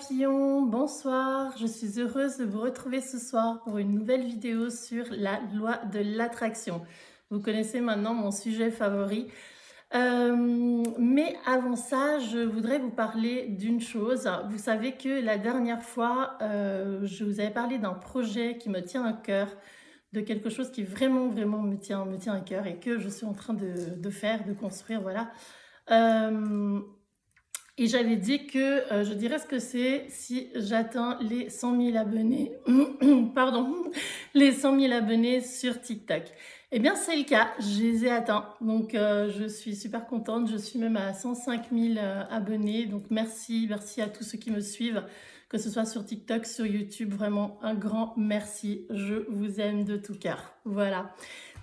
papillons, bonsoir, je suis heureuse de vous retrouver ce soir pour une nouvelle vidéo sur la loi de l'attraction. Vous connaissez maintenant mon sujet favori. Mais avant ça, je voudrais vous parler d'une chose. Vous savez que la dernière fois, je vous avais parlé d'un projet qui me tient à cœur, de quelque chose qui vraiment me tient à cœur et que je suis en train de faire, de construire, voilà. Et j'avais dit que je dirais ce que c'est si j'atteins les 100 000 abonnés, pardon, les 100 000 abonnés sur TikTok. Eh bien, c'est le cas, je les ai atteints. Donc, je suis super contente. Je suis même à 105 000 abonnés. Donc, merci à tous ceux qui me suivent, que ce soit sur TikTok, sur YouTube. Vraiment, un grand merci. Je vous aime de tout cœur. Voilà.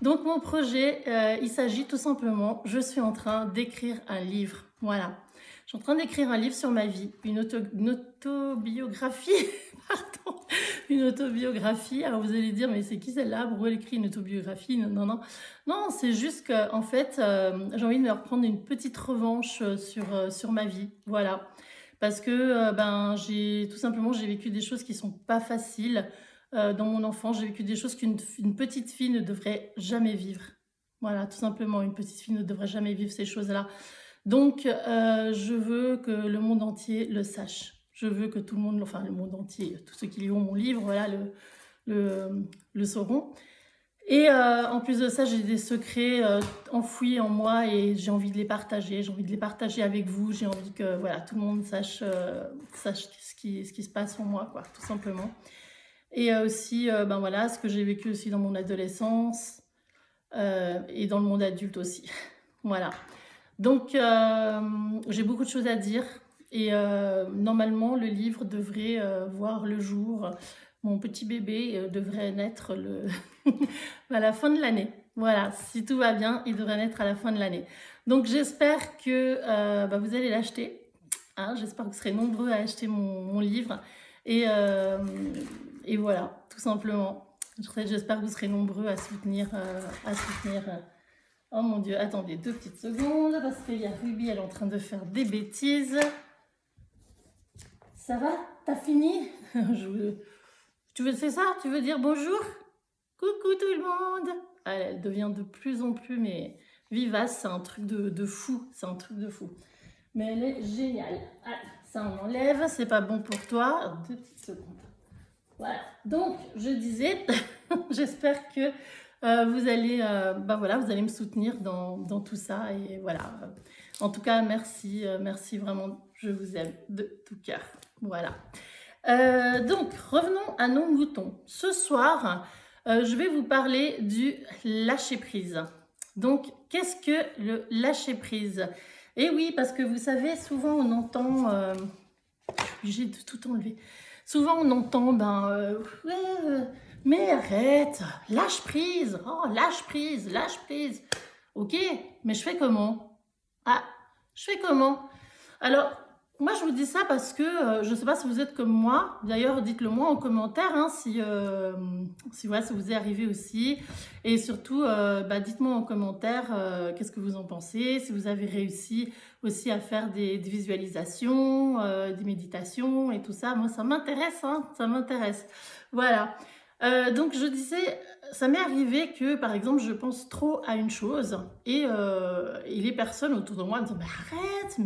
Donc, mon projet, il s'agit tout simplement, je suis en train d'écrire un livre. Voilà. Je suis en train d'écrire un livre sur ma vie, une autobiographie, pardon, une autobiographie. Alors vous allez dire, mais c'est qui celle-là? Pourquoi elle écrit une autobiographie? Non, c'est juste que en fait, j'ai envie de me reprendre une petite revanche sur ma vie, voilà. Parce que j'ai vécu des choses qui sont pas faciles dans mon enfance. J'ai vécu des choses qu'une petite fille ne devrait jamais vivre. Voilà, tout simplement, une petite fille ne devrait jamais vivre ces choses-là. Donc, je veux que le monde entier le sache. Je veux que tout le monde, enfin le monde entier, tous ceux qui liront mon livre, voilà, le sauront. Et en plus de ça, j'ai des secrets enfouis en moi et j'ai envie de les partager. J'ai envie de les partager avec vous. J'ai envie que voilà, tout le monde sache ce qui se passe en moi, quoi, tout simplement. Et aussi, voilà, ce que j'ai vécu aussi dans mon adolescence et dans le monde adulte aussi. Voilà. Donc, j'ai beaucoup de choses à dire et normalement, le livre devrait voir le jour. Mon petit bébé devrait naître à la fin de l'année. Voilà, si tout va bien, il devrait naître à la fin de l'année. Donc, j'espère que vous allez l'acheter. Hein, j'espère que vous serez nombreux à acheter mon livre. Et voilà, tout simplement. J'espère que vous serez nombreux à soutenir oh mon Dieu, attendez 2 petites secondes, parce qu'il y a Ruby, elle est en train de faire des bêtises. Ça va? T'as fini? Tu veux, c'est ça? Tu veux dire bonjour? Coucou tout le monde! Elle devient de plus en plus mais vivace, c'est un truc de fou, c'est un truc de fou. Mais elle est géniale. Allez, ça on enlève, c'est pas bon pour toi. 2 petites secondes. Voilà, donc je disais, j'espère que vous allez me soutenir dans tout ça et voilà. En tout cas, merci vraiment, je vous aime de tout cœur. Voilà. Donc, revenons à nos moutons. Ce soir, je vais vous parler du lâcher-prise. Donc, qu'est-ce que le lâcher-prise? Eh oui, parce que vous savez, souvent on entend... je suis obligée de tout enlever. Souvent on entend, mais arrête, lâche prise, oh, lâche prise. Ok, mais je fais comment? Ah, je fais comment? Alors, moi je vous dis ça parce que je ne sais pas si vous êtes comme moi. D'ailleurs, dites-le moi en commentaire hein, si voilà, ça vous est arrivé aussi. Et surtout, dites-moi en commentaire qu'est-ce que vous en pensez. Si vous avez réussi aussi à faire des visualisations, des méditations et tout ça. Moi, ça m'intéresse, hein, ça m'intéresse. Voilà. Donc, je disais, ça m'est arrivé que, par exemple, je pense trop à une chose et les personnes autour de moi me disent « Mais arrête,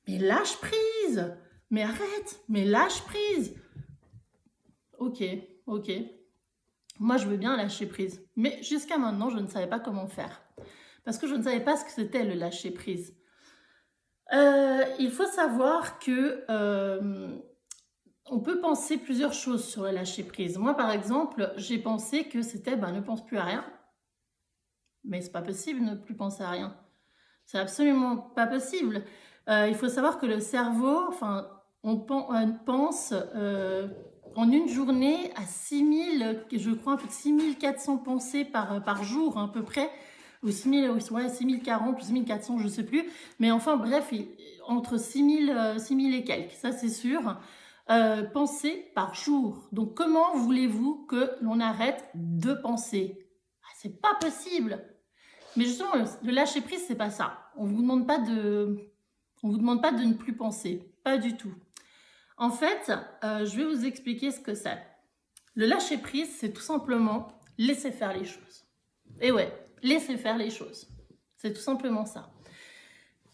mais lâche prise, mais arrête, mais lâche prise. » Ok. Moi, je veux bien lâcher prise. Mais jusqu'à maintenant, je ne savais pas comment faire. Parce que je ne savais pas ce que c'était le lâcher prise. Il faut savoir que on peut penser plusieurs choses sur le lâcher prise. Moi, par exemple, j'ai pensé que c'était ne pense plus à rien. Mais c'est pas possible de ne plus penser à rien. C'est absolument pas possible. Il faut savoir que le cerveau, on pense en une journée à 6000, je crois, un peu de 6400 pensées par jour à peu près, ou 6040 ou 6400, je ne sais plus. Mais enfin, bref, entre 6000 et quelques, ça c'est sûr. Pensées par jour. Donc, comment voulez-vous que l'on arrête de penser? C'est pas possible. Mais justement, le lâcher prise, c'est pas ça. On vous demande pas de ne plus penser, pas du tout. En fait, je vais vous expliquer ce que c'est. Le lâcher prise, c'est tout simplement laisser faire les choses. Et ouais, laisser faire les choses. C'est tout simplement ça.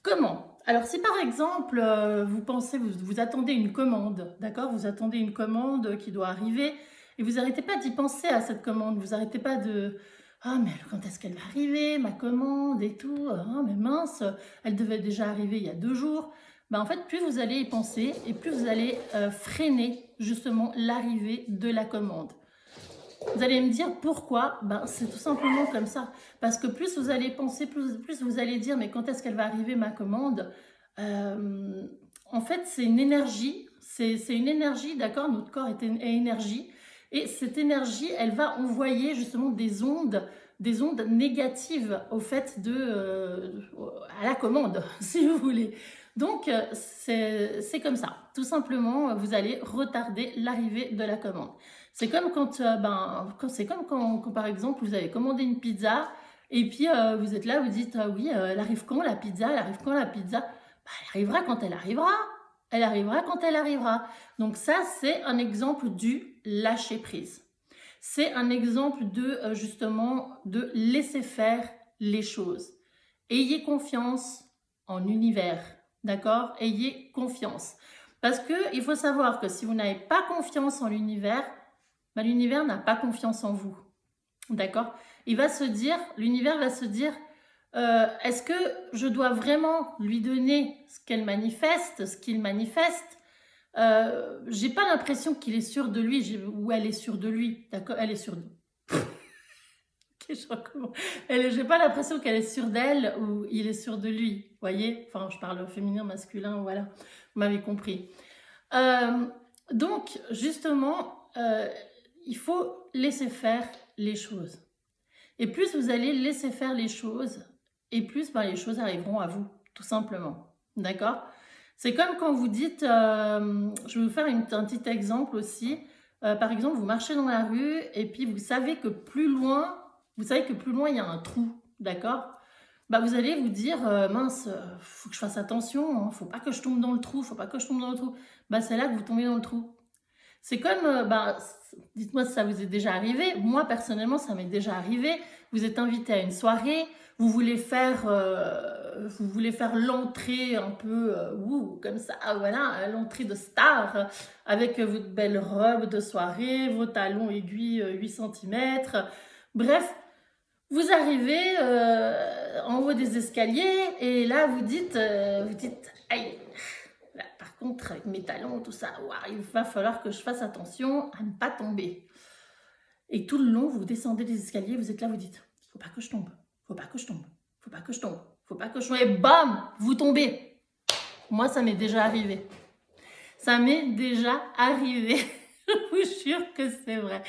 Comment? Alors, si par exemple, vous pensez, vous attendez une commande, d'accord? Vous attendez une commande qui doit arriver et vous n'arrêtez pas d'y penser à cette commande. Vous n'arrêtez pas de ah, mais quand est-ce qu'elle va arriver, ma commande et tout? Ah, mais mince, elle devait déjà arriver il y a 2 jours. Ben, en fait, plus vous allez y penser et plus vous allez freiner justement l'arrivée de la commande. Vous allez me dire pourquoi? Ben, c'est tout simplement comme ça. Parce que plus vous allez penser, plus vous allez dire mais quand est-ce qu'elle va arriver ma commande? En fait, c'est une énergie. C'est une énergie, d'accord? Notre corps est énergie. Et cette énergie, elle va envoyer justement des ondes négatives au fait à la commande, si vous voulez. Donc, c'est comme ça. Tout simplement, vous allez retarder l'arrivée de la commande. C'est comme c'est comme quand, par exemple, vous avez commandé une pizza et puis vous êtes là, vous dites oui, elle arrive quand la pizza? Elle arrive quand la pizza? Bah, elle arrivera quand elle arrivera. Elle arrivera quand elle arrivera. Donc ça, c'est un exemple du lâcher prise. C'est un exemple de justement de laisser faire les choses. Ayez confiance en l'univers, d'accord? Ayez confiance. Parce qu'il faut savoir que si vous n'avez pas confiance en l'univers, ben, l'univers n'a pas confiance en vous, d'accord? L'univers va se dire, est-ce que je dois vraiment lui donner ce qu'elle manifeste, ce qu'il manifeste? J'ai pas l'impression qu'il est sûr de lui ou elle est sûre de lui, d'accord? Elle est sûre de... Ok, je recommence. J'ai pas l'impression qu'elle est sûre d'elle ou il est sûr de lui, voyez? Enfin, je parle au féminin, masculin, voilà, vous m'avez compris. Donc, justement, il faut laisser faire les choses. Et plus vous allez laisser faire les choses, et plus les choses arriveront à vous, tout simplement. D'accord? C'est comme quand vous dites, je vais vous faire un petit exemple aussi. Par exemple, vous marchez dans la rue et puis vous savez que plus loin, il y a un trou. D'accord? Bah, vous allez vous dire, mince, faut que je fasse attention, hein, faut pas que je tombe dans le trou, faut pas que je tombe dans le trou. Bah, c'est là que vous tombez dans le trou. C'est comme, dites-moi si ça vous est déjà arrivé. Moi, personnellement, ça m'est déjà arrivé. Vous êtes invité à une soirée, vous voulez faire l'entrée un peu, comme ça, voilà, l'entrée de star, avec votre belle robe de soirée, vos talons aiguilles 8 cm. Bref, vous arrivez en haut des escaliers et là, vous dites, aïe, là, par contre, avec mes talons, tout ça, il va falloir que je fasse attention à ne pas tomber. Et tout le long, vous descendez les escaliers, vous êtes là, vous dites, faut pas que je tombe, faut pas que je tombe, faut pas que je tombe, faut pas que je tombe. Et bam, vous tombez. Moi, ça m'est déjà arrivé. Ça m'est déjà arrivé. Je vous jure que c'est vrai.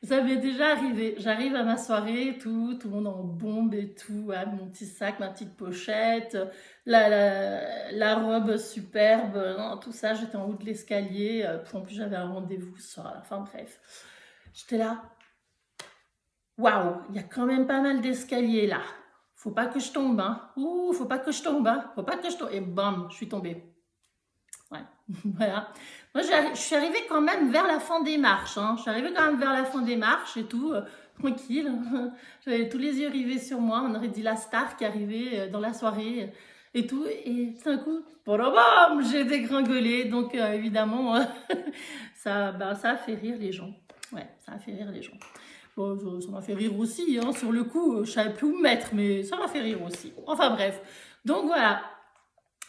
Ça m'est déjà arrivé. J'arrive à ma soirée, tout le monde en bombe et tout, mon petit sac, ma petite pochette, la robe superbe, tout ça. J'étais en haut de l'escalier. En plus, j'avais un rendez-vous ce soir. Enfin bref, j'étais là. Waouh, il y a quand même pas mal d'escaliers là. Faut pas que je tombe, hein. Ouh, faut pas que je tombe, hein. Faut pas que je tombe. Et bam, je suis tombée. Ouais, voilà. Moi, je suis arrivée quand même vers la fin des marches. Hein. Je suis arrivée quand même vers la fin des marches et tout, tranquille. J'avais tous les yeux rivés sur moi. On aurait dit la star qui arrivait dans la soirée et tout. Et tout d'un coup, bam, j'ai dégringolé. Donc, évidemment, ça a fait rire les gens. Ouais, ça a fait rire les gens. Bon, ça m'a fait rire aussi. Hein. Sur le coup, je savais plus où me mettre, mais ça m'a fait rire aussi. Enfin, bref. Donc, voilà.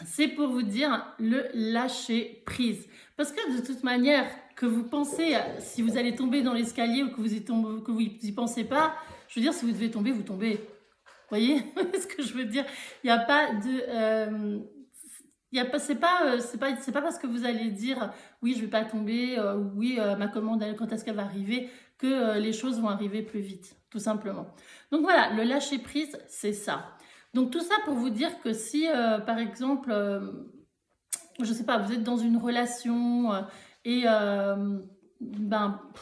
C'est pour vous dire le lâcher prise. Parce que de toute manière, que vous pensez, si vous allez tomber dans l'escalier ou que vous y pensez pas, je veux dire, si vous devez tomber, vous tombez. Vous voyez ce que je veux dire? Il n'y a pas de... c'est pas parce que vous allez dire oui, je vais pas tomber, oui, ma commande, quand est-ce qu'elle va arriver, que les choses vont arriver plus vite, tout simplement. Donc voilà, le lâcher prise, c'est ça. Donc tout ça pour vous dire que si, par exemple, je ne sais pas, vous êtes dans une relation et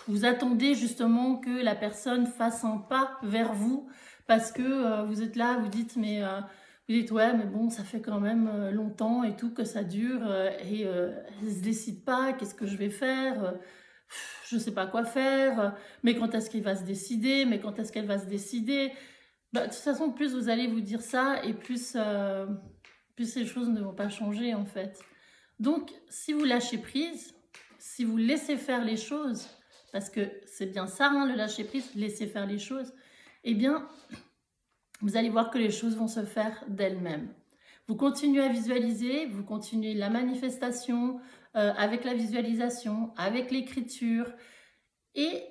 vous attendez justement que la personne fasse un pas vers vous parce que vous êtes là, vous dites mais Vous dites, ouais, mais bon, ça fait quand même longtemps et tout que ça dure et elle ne se décide pas, qu'est-ce que je vais faire je ne sais pas quoi faire, mais quand est-ce qu'il va se décider, mais quand est-ce qu'elle va se décider. Bah, de toute façon, plus vous allez vous dire ça et plus ces choses ne vont pas changer en fait. Donc, si vous lâchez prise, si vous laissez faire les choses, parce que c'est bien ça, hein, le lâcher prise, laisser faire les choses, eh bien, vous allez voir que les choses vont se faire d'elles-mêmes. Vous continuez à visualiser, vous continuez la manifestation avec la visualisation, avec l'écriture. Et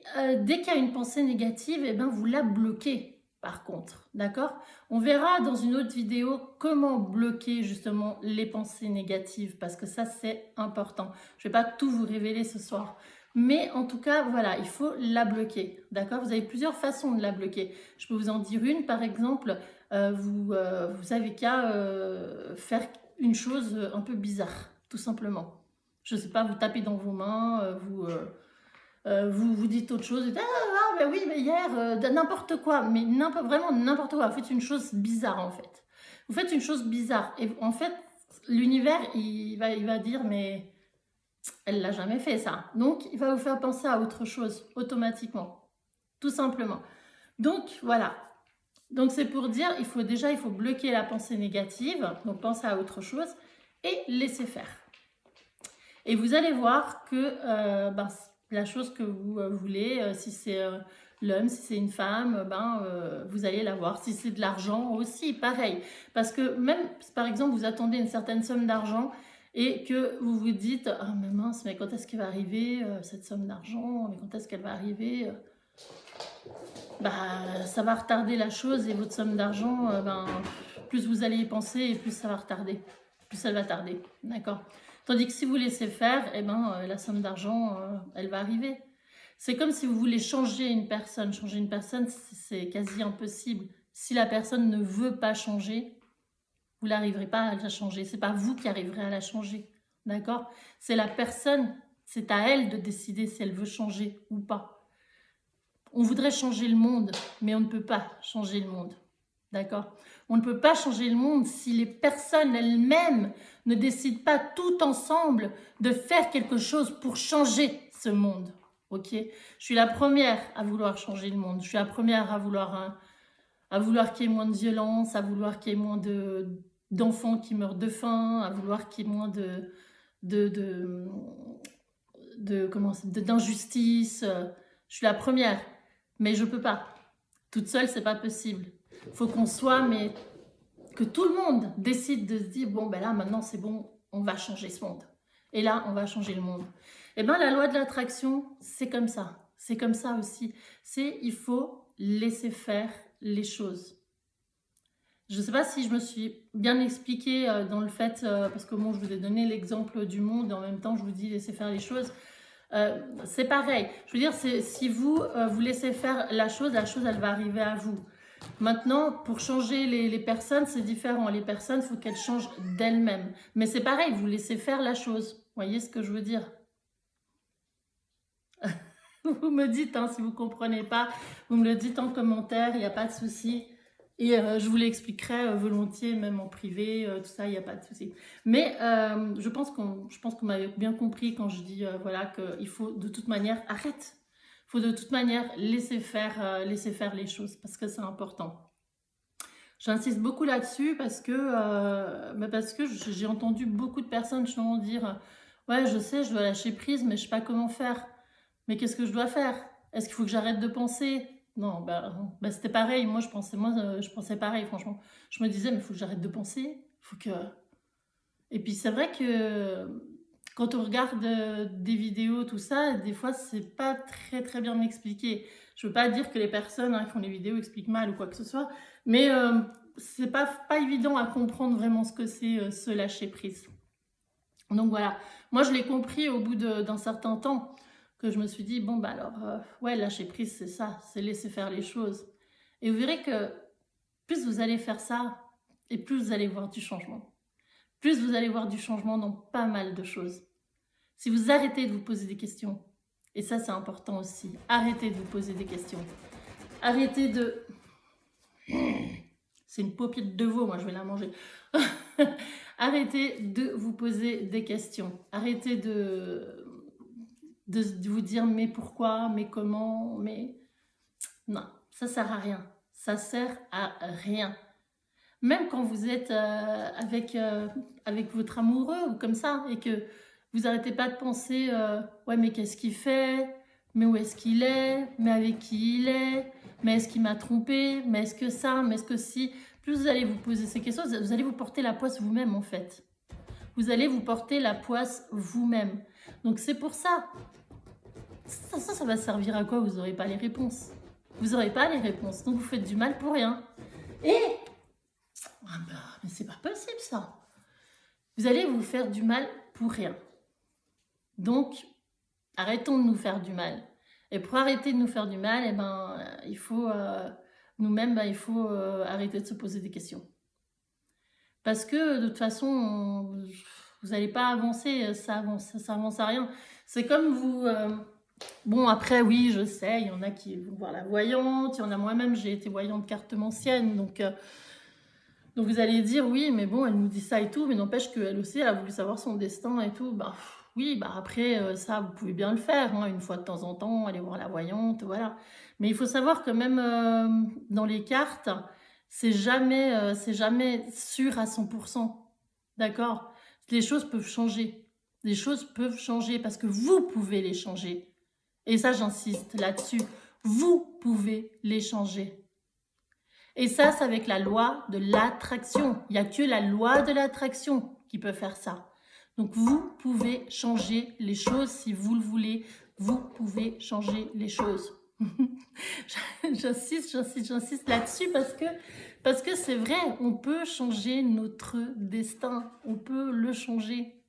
dès qu'il y a une pensée négative, eh ben, vous la bloquez par contre, d'accord? On verra dans une autre vidéo comment bloquer justement les pensées négatives parce que ça c'est important. Je ne vais pas tout vous révéler ce soir. Mais en tout cas, voilà, il faut la bloquer, d'accord? Vous avez plusieurs façons de la bloquer. Je peux vous en dire une, par exemple, vous avez qu'à faire une chose un peu bizarre, tout simplement. Je ne sais pas, vous tapez dans vos mains, vous dites autre chose, vous dites, ben oui, mais hier, n'importe quoi, mais vraiment n'importe quoi. Vous faites une chose bizarre en fait. Vous faites une chose bizarre et en fait, l'univers, il va dire, mais elle l'a jamais fait ça. Donc, il va vous faire penser à autre chose automatiquement, tout simplement. Donc, voilà. Donc, c'est pour dire, il faut bloquer la pensée négative, donc penser à autre chose et laisser faire. Et vous allez voir que la chose que vous voulez, si c'est l'homme, si c'est une femme, vous allez l'avoir. Si c'est de l'argent aussi, pareil. Parce que même, par exemple, vous attendez une certaine somme d'argent et que vous vous dites « Ah mais mince, mais quand est-ce qu'elle va arriver cette somme d'argent? Mais quand est-ce qu'elle va arriver ?» ça va retarder la chose et votre somme d'argent, plus vous allez y penser et plus ça va retarder. Plus elle va tarder, d'accord? Tandis que si vous laissez faire, la somme d'argent, elle va arriver. C'est comme si vous voulez changer une personne. Changer une personne, c'est quasi impossible. Si la personne ne veut pas changer, vous n'arriverez pas à la changer. Ce n'est pas vous qui arriverez à la changer, d'accord? C'est la personne, c'est à elle de décider si elle veut changer ou pas. On voudrait changer le monde, mais on ne peut pas changer le monde. D'accord? On ne peut pas changer le monde si les personnes elles-mêmes ne décident pas tout ensemble de faire quelque chose pour changer ce monde. Ok? Je suis la première à vouloir changer le monde. Je suis la première à vouloir qu'il y ait moins de violence, à vouloir qu'il y ait moins d'enfants qui meurent de faim, à vouloir qu'il y ait moins d'injustice. Je suis la première, mais je peux pas. Toute seule, c'est pas possible. Il faut qu'on soit, mais que tout le monde décide de se dire, bon, ben là, maintenant, c'est bon, on va changer ce monde. Et là, on va changer le monde. Eh bien, la loi de l'attraction, c'est comme ça. C'est comme ça aussi. Il faut laisser faire les choses. Je ne sais pas si je me suis bien expliquée dans le fait, parce que bon, je vous ai donné l'exemple du monde et en même temps, je vous dis laisser faire les choses. C'est pareil. Je veux dire, si vous laissez faire la chose, elle va arriver à vous. Maintenant, pour changer les personnes, c'est différent. Les personnes, il faut qu'elles changent d'elles-mêmes. Mais c'est pareil, vous laissez faire la chose. Vous voyez ce que je veux dire? Vous me dites, hein, si vous ne comprenez pas, vous me le dites en commentaire, il n'y a pas de souci. Et je vous l'expliquerai volontiers, même en privé, tout ça, il n'y a pas de souci. Mais je pense qu'on m'avait bien compris quand je dis voilà, qu'il faut de toute manière, arrête. Il faut de toute manière laisser faire les choses parce que c'est important. J'insiste beaucoup là-dessus parce que j'ai entendu beaucoup de personnes justement dire ouais, je sais, je dois lâcher prise, mais je ne sais pas comment faire. Mais qu'est-ce que je dois faire? Est-ce qu'il faut que j'arrête de penser? Non, c'était pareil. Moi, je pensais pareil, franchement. Je me disais, mais il faut que j'arrête de penser. Faut que... Et puis, c'est vrai que quand on regarde des vidéos, tout ça, des fois, c'est pas très, très bien expliqué. Je veux pas dire que les personnes qui font les vidéos expliquent mal ou quoi que ce soit, mais c'est pas évident à comprendre vraiment ce que c'est se lâcher prise. Donc voilà, moi je l'ai compris au bout d'un certain temps, que je me suis dit, bon ouais, lâcher prise c'est ça, c'est laisser faire les choses. Et vous verrez que plus vous allez faire ça, et plus vous allez voir du changement. Plus vous allez voir du changement dans pas mal de choses. Si vous arrêtez de vous poser des questions, et ça c'est important aussi, arrêtez de vous poser des questions. Arrêtez de... C'est une paupiette de veau, moi je vais la manger. Arrêtez de vous poser des questions. Arrêtez de vous dire mais pourquoi, mais comment, mais... Non, ça sert à rien. Ça sert à rien. Même quand vous êtes avec votre amoureux ou comme ça, et que vous n'arrêtez pas de penser ouais, mais qu'est-ce qu'il fait? Mais où est-ce qu'il est? Mais avec qui il est? Mais est-ce qu'il m'a trompé? Mais est-ce que ça? Mais est-ce que si? Plus vous allez vous poser ces questions, vous allez vous porter la poisse vous-même en fait. Vous allez vous porter la poisse vous-même. Donc c'est pour ça. Ça va servir à quoi? Vous n'aurez pas les réponses. Vous n'aurez pas les réponses. Donc vous faites du mal pour rien. Et... ah bah, mais c'est pas possible ça. Vous allez vous faire du mal pour rien. Donc, arrêtons de nous faire du mal. Et pour arrêter de nous faire du mal, eh ben, il faut nous-mêmes, il faut arrêter de se poser des questions. Parce que de toute façon, vous n'allez pas avancer, ça avance à rien. C'est comme vous... bon, après, oui, je sais, il y en a qui vont voir la voyante, il y en a moi-même, j'ai été voyante cartomancienne, donc vous allez dire, oui, mais bon, elle nous dit ça et tout, mais n'empêche qu'elle aussi, elle a voulu savoir son destin et tout. Bah oui, bah après, ça, vous pouvez bien le faire, hein, une fois de temps en temps, aller voir la voyante, voilà. Mais il faut savoir que même dans les cartes, c'est jamais sûr à 100%, d'accord? Les choses peuvent changer. Les choses peuvent changer parce que vous pouvez les changer. Et ça, j'insiste là-dessus. Vous pouvez les changer. Et ça, c'est avec la loi de l'attraction. Il n'y a que la loi de l'attraction qui peut faire ça. Donc, vous pouvez changer les choses si vous le voulez. Vous pouvez changer les choses. J'insiste là-dessus parce que c'est vrai, on peut changer notre destin. On peut le changer.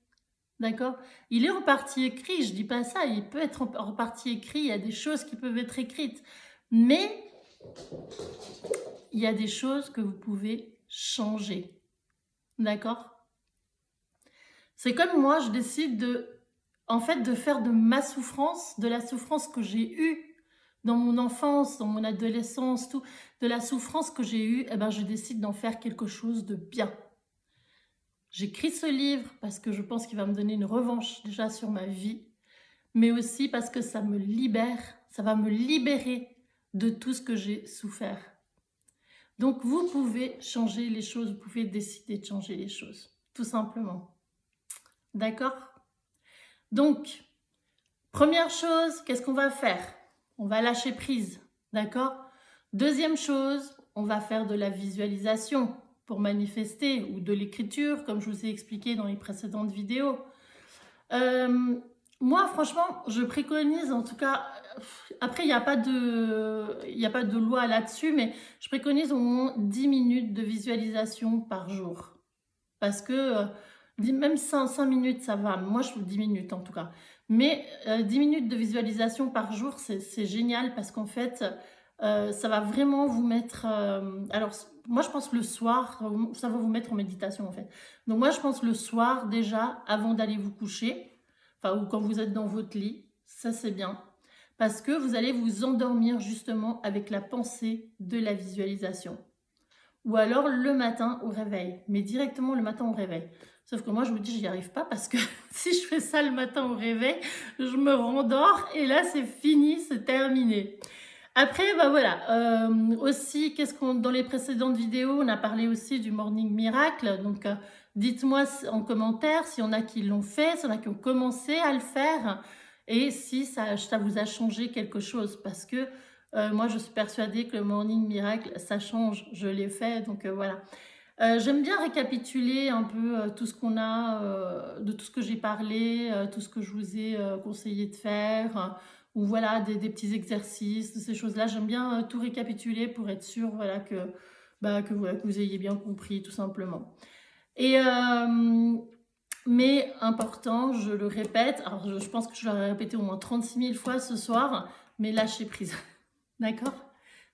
D'accord? Il est en partie écrit, je dis pas ça, il peut être en partie écrit, il y a des choses qui peuvent être écrites. Mais... il y a des choses que vous pouvez changer. D'accord? C'est comme moi, je décide de faire de ma souffrance, de la souffrance que j'ai eue dans mon enfance, dans mon adolescence, tout, de la souffrance que j'ai eue, eh ben, je décide d'en faire quelque chose de bien. J'écris ce livre parce que je pense qu'il va me donner une revanche déjà sur ma vie, mais aussi parce que ça me libère, ça va me libérer de tout ce que j'ai souffert. Donc, vous pouvez changer les choses, vous pouvez décider de changer les choses, tout simplement. D'accord? Donc, première chose, qu'est-ce qu'on va faire? On va lâcher prise, d'accord? Deuxième chose, on va faire de la visualisation pour manifester ou de l'écriture, comme je vous ai expliqué dans les précédentes vidéos. Moi, franchement, je préconise, en tout cas, après, il n'y a pas de loi là-dessus, mais je préconise au moins 10 minutes de visualisation par jour. Parce que même 5 minutes, ça va. Moi, je fais 10 minutes en tout cas. Mais 10 minutes de visualisation par jour, c'est génial parce qu'en fait, ça va vraiment vous mettre... alors, moi, je pense le soir, ça va vous mettre en méditation en fait. Donc, moi, je pense le soir déjà, avant d'aller vous coucher, enfin, ou quand vous êtes dans votre lit, ça c'est bien. Parce que vous allez vous endormir justement avec la pensée de la visualisation. Ou alors le matin au réveil, mais directement le matin au réveil. Sauf que moi je vous dis, j'y arrive pas parce que si je fais ça le matin au réveil, je me rendors et là c'est fini, c'est terminé. Après, bah voilà, aussi, dans les précédentes vidéos, on a parlé aussi du Morning Miracle, donc dites-moi en commentaire s'il y en a qui l'ont fait, s'il y en a qui ont commencé à le faire, et si ça vous a changé quelque chose, parce que moi je suis persuadée que le Morning Miracle, ça change, je l'ai fait, donc voilà. J'aime bien récapituler un peu tout ce qu'on a, de tout ce que j'ai parlé, tout ce que je vous ai conseillé de faire, ou voilà, des petits exercices, de ces choses-là. J'aime bien tout récapituler pour être sûre voilà, que vous ayez bien compris, tout simplement. Et, mais important, je le répète, alors je pense que je l'aurais répété au moins 36 000 fois ce soir, mais lâcher prise. D'accord?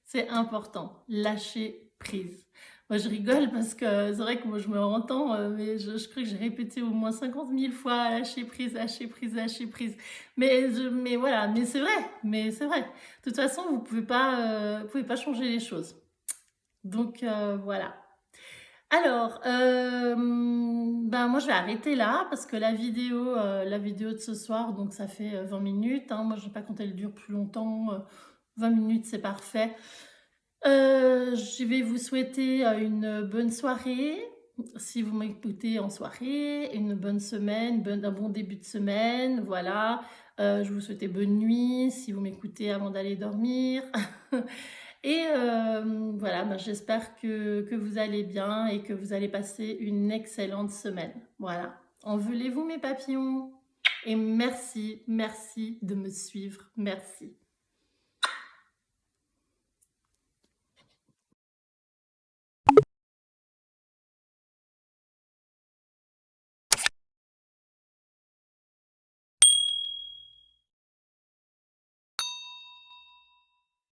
C'est important, lâcher prise. Moi, je rigole parce que c'est vrai que moi, je me entends, mais je crois que j'ai répété au moins 50 000 fois lâcher prise, lâcher prise, lâcher prise. Mais voilà, mais c'est vrai. De toute façon, vous pouvez pas changer les choses. Donc voilà. Alors, ben, moi, je vais arrêter là parce que la vidéo de ce soir, donc ça fait 20 minutes, hein. Moi, je n'ai pas compté, elle dure plus longtemps. 20 minutes, c'est parfait. Je vais vous souhaiter une bonne soirée, si vous m'écoutez en soirée, une bonne semaine, un bon début de semaine, voilà. Je vous souhaite bonne nuit, si vous m'écoutez avant d'aller dormir. Et voilà, ben, j'espère que vous allez bien et que vous allez passer une excellente semaine. Voilà. Envolez-vous mes papillons. Et merci, merci de me suivre. Merci.